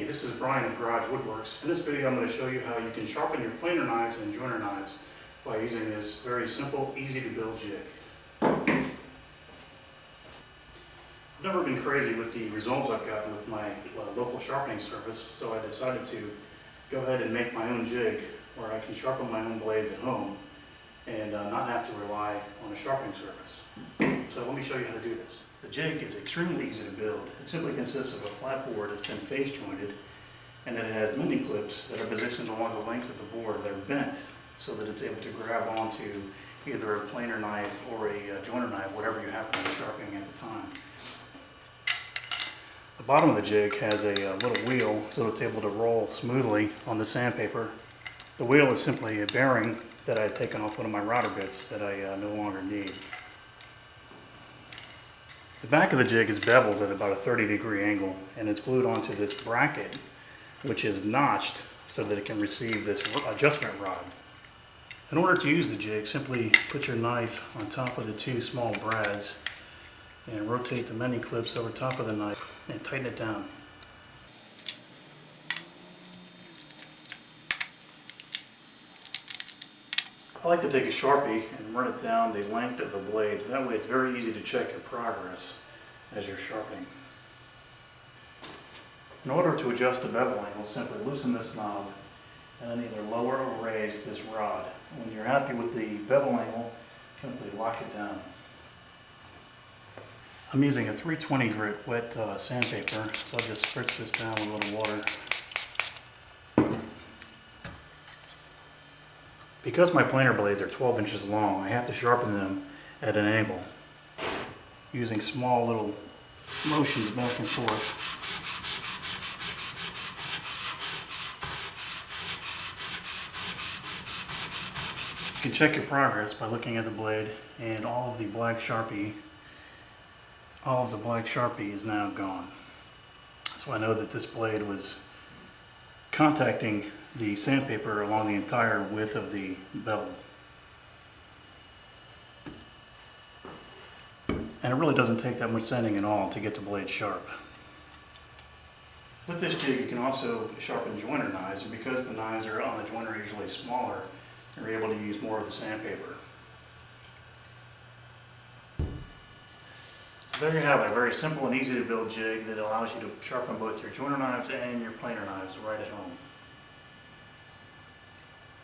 This is Brian of Garage Woodworks. In this video I'm going to show you how you can sharpen your planer knives and joiner knives by using this very simple, easy to build jig. I've never been crazy with the results I've gotten with my local sharpening service, so I decided to go ahead and make my own jig where I can sharpen my own blades at home and not have to rely on a sharpening service. So let me show you how to do this. The jig is extremely easy to build. It simply consists of a flat board that's been face jointed, and it has mending clips that are positioned along the length of the board that are bent so that it's able to grab onto either a planer knife or a joiner knife, whatever you happen to be sharpening at the time. The bottom of the jig has a little wheel so it's able to roll smoothly on the sandpaper. The wheel is simply a bearing that I had taken off one of my router bits that I no longer need. The back of the jig is beveled at about a 30-degree angle, and it's glued onto this bracket, which is notched so that it can receive this adjustment rod. In order to use the jig, simply put your knife on top of the two small brads and rotate the mending clips over top of the knife and tighten it down. I like to take a Sharpie and run it down the length of the blade. That way it's very easy to check your progress as you're sharpening. In order to adjust the beveling, we'll simply loosen this knob and then either lower or raise this rod. When you're happy with the bevel angle, simply lock it down. I'm using a 320 grit wet sandpaper, so I'll just spritz this down with a little water. Because my planer blades are 12 inches long, I have to sharpen them at an angle, using small little motions back and forth. You can check your progress by looking at the blade, and all of the black Sharpie is now gone. So I know that this blade was contacting the sandpaper along the entire width of the bevel. And it really doesn't take that much sanding at all to get the blade sharp. With this jig you can also sharpen joiner knives, and because the knives are on the joiner usually smaller, you're able to use more of the sandpaper. So there you have it, a very simple and easy to build jig that allows you to sharpen both your joiner knives and your planer knives right at home.